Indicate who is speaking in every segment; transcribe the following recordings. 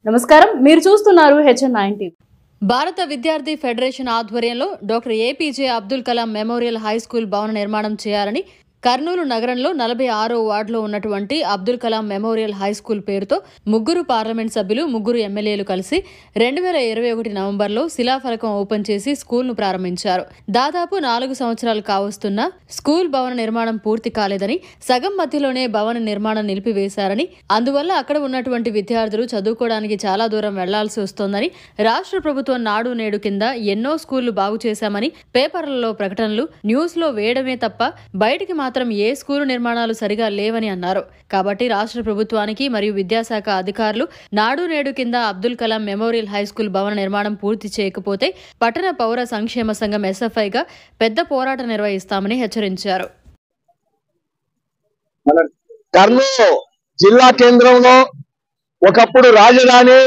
Speaker 1: నమస్కారం, మీరు చూస్తున్నారు HN9 టీవీ.
Speaker 2: భారత విద్యార్థి ఫెడరేషన్ ఆధ్వర్యంలో doctor APJ Abdul Kalam memorial high school భవన నిర్మాణం చేయాలని కర్నూలు నగరంలో 46వ వార్డులో ఉన్నటువంటి Abdul Kalam memorial high school పేరుతో ముగ్గురు పార్లమెంట్ సభ్యులు, ముగ్గురు ఎమ్మెల్యేలు కలిసి 2021 నవంబర్లో శిలాఫలకం ఓపెన్ చేసి స్కూల్ను ప్రారంభించారు. దాదాపు 4 సంవత్సరాలు కావస్తున్నా స్కూల్ భవన నిర్మాణం పూర్తి కాలేదని, సగం మధ్యలోనే భవన నిర్మాణం నిలిపివేశారని, అందువల్ల అక్కడ ఉన్నటువంటి విద్యార్థులు చదువుకోవడానికి చాలా దూరం వెళ్లాల్సి వస్తోందని, రాష్ట్ర ప్రభుత్వం నాడు నేడు కింద ఎన్నో స్కూళ్లు బాగు చేశామని పేపర్లలో ప్రకటనలు, న్యూస్లో వేయడమే తప్ప బయటికి మాత్రం ఏ స్కూలు నిర్మాణాలు సరిగా లేవని అన్నారు. కాబట్టి రాష్ట్ర ప్రభుత్వానికి మరియు విద్యాశాఖ అధికారులు నాడు నేడు కింద Abdul Kalam memorial high school భవన నిర్మాణం పూర్తి చేయకపోతే పట్టణ పౌర సంక్షేమ సంఘం SFIగా పెద్ద పోరాటం నిర్వహిస్తామని హెచ్చరించారు.
Speaker 3: కర్నూలు జిల్లా కేంద్రంలో ఒకప్పుడు రాజధాని,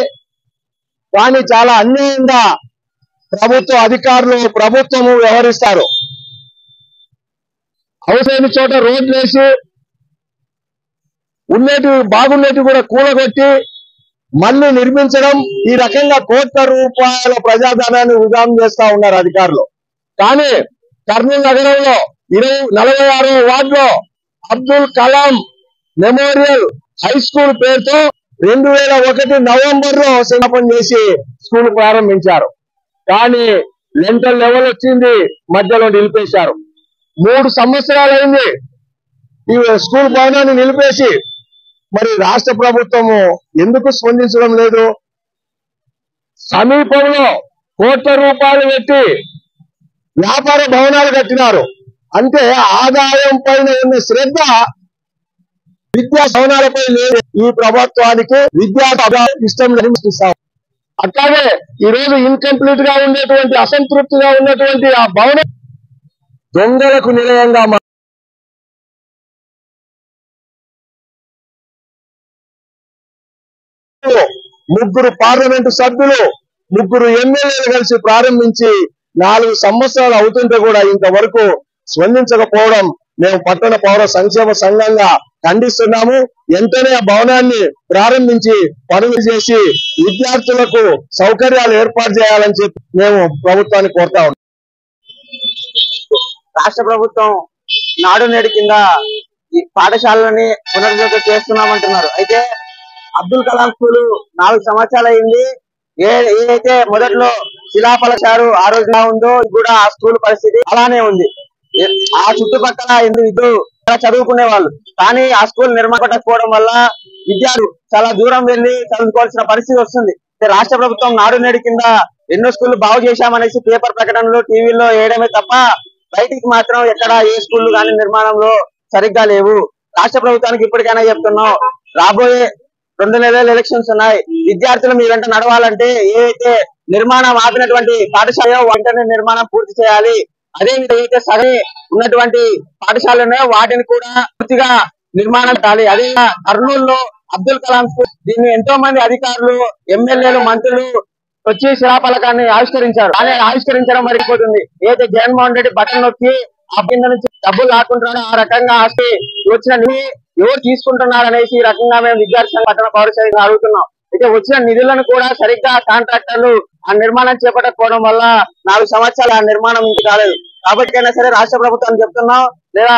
Speaker 3: కానీ చాలా అన్యాయంగా ప్రభుత్వ అధికారులు ప్రభుత్వము వ్యవహరిస్తారు. అవసరమైన చోట రోడ్లు వేసి బాగున్నట్టు కూడా కూలగొట్టి మళ్ళీ నిర్మించడం, ఈ రకంగా కోట్ల రూపాయల ప్రజాధనాన్ని వృధా చేస్తా ఉన్నారు అధికారులు. కానీ కర్నూలు నగరంలో 46వ వార్డులో Abdul Kalam memorial high school పేరుతో 2001 నవంబర్లో శంకుస్థాపన చేసి స్కూల్ ప్రారంభించారు. కానీ లెంటల్ లెవెల్ వచ్చింది, మధ్యలో నిలిపేశారు. 3 సంవత్సరాలైంది ఈ స్కూల్ భవనాన్ని నిలిపేసి. మరి రాష్ట్ర ప్రభుత్వము ఎందుకు స్పందించడం లేదు? సమీపంలో కోట్ల రూపాయలు పెట్టి వ్యాపార భవనాలు కట్టినారు. అంటే ఆదాయం పైన ఉన్న శ్రద్ధ విద్యా భవనాలపై లేదు. ఈ ప్రభుత్వానికి విద్యా ఇష్టం నిర్మిస్తాం. అట్లాగే ఈరోజు ఇన్కంప్లీట్ గా ఉండేటువంటి, అసంతృప్తిగా ఉన్నటువంటి ఆ భవనం దొంగలకు నిలయంగా ముగ్గురు పార్లమెంటు సభ్యులు, ముగ్గురు ఎమ్మెల్యేలు కలిసి ప్రారంభించి 4 సంవత్సరాలు అవుతుంటే కూడా ఇంతవరకు స్పందించకపోవడం మేము పట్టణ పౌర సంక్షేమ సంఘంగా ఖండిస్తున్నాము. వెంటనే ఆ భవనాన్ని ప్రారంభించి పనులు చేసి విద్యార్థులకు సౌకర్యాలు ఏర్పాటు చేయాలని చెప్పి మేము ప్రభుత్వాన్ని కోరుతా ఉన్నాం.
Speaker 4: రాష్ట్ర ప్రభుత్వం నాడు నేడు కింద ఈ పాఠశాలని పునరుద్ధరణ చేస్తున్నామంటున్నారు. అయితే అబ్దుల్ కలాం స్కూల్ 4 సంవత్సరాలు అయింది. ఏదైతే మొదట్లో శిలాఫలకారు ఆ రోజులా ఉందో కూడా ఆ స్కూల్ పరిస్థితి అలానే ఉంది. ఆ చుట్టుపక్కల విద్యార్థులు చదువుకునే వాళ్ళు, కానీ ఆ స్కూల్ నిర్మాణకపోవడం వల్ల విద్యార్థులు చాలా దూరం వెళ్లి చదువుకోవాల్సిన పరిస్థితి వస్తుంది. రాష్ట్ర ప్రభుత్వం నాడు నేడు కింద ఎన్నో స్కూళ్లు బాగు చేశామనేసి పేపర్ ప్రకటనలు, టీవీలో వేయడమే తప్ప బయటికి మాత్రం ఎక్కడ ఏ స్కూళ్లు కానీ నిర్మాణంలో సరిగ్గా లేవు. రాష్ట్ర ప్రభుత్వానికి ఇప్పటికైనా చెప్తున్నాం, రాబోయే 2 నెలల ఎలక్షన్స్ ఉన్నాయి. విద్యార్థులు మీ వెంట నడవాలంటే ఏదైతే నిర్మాణం ఆపినటువంటి పాఠశాల వెంటనే నిర్మాణం పూర్తి చేయాలి. అదే ఏదైతే సగం ఉన్నటువంటి పాఠశాలలు ఉన్నాయో వాటిని కూడా పూర్తిగా నిర్మాణం చేయాలి. అదే కర్నూలులో అబ్దుల్ కలాం స్కూల్, దీన్ని ఎంతో మంది అధికారులు, ఎమ్మెల్యేలు, మంత్రులు వచ్చి శిలాఫలకాన్ని ఆవిష్కరించారు. కానీ ఆవిష్కరించడం మరిపోతుంది. ఏదైతే జగన్మోహన్ రెడ్డి బటన్ నొక్కి ఆ కింద నుంచి డబ్బులు లాక్కుంటున్నాడో ఆ రకంగా ఆస్తి వచ్చిన ఎవరు తీసుకుంటున్నారు అనేసి ఈ రకంగా మేము విద్యార్థి సంఘ పట్టణ పౌర సంఘంగా అడుగుతున్నాం. అయితే వచ్చిన నిధులను కూడా సరిగ్గా కాంట్రాక్టర్లు ఆ నిర్మాణం చేపట్టకపోవడం వల్ల 4 సంవత్సరాలు ఆ నిర్మాణం ఇంటి కాలేదు. కాబట్టికైనా సరే రాష్ట్ర ప్రభుత్వాన్ని చెప్తున్నాం, లేదా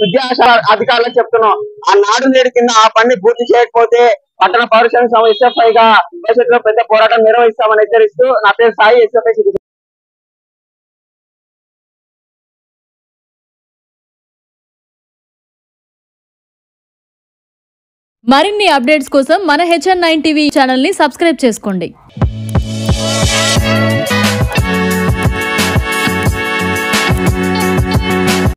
Speaker 4: విద్యాశాఖ అధికారులకు చెప్తున్నాం, ఆ నాడు నేడు కింద ఆ పని పూర్తి చేయకపోతే పట్టణ పౌర సంఘం SFIగా భవిష్యత్తులో పెద్ద పోరాటం నిర్వహిస్తామని హెచ్చరిస్తూ, నా పేరు సాయి, SFI.
Speaker 2: మరిన్ని అప్డేట్స్ కోసం మన HN9 టీవీ ఛానల్ని సబ్స్క్రైబ్ చేసుకోండి.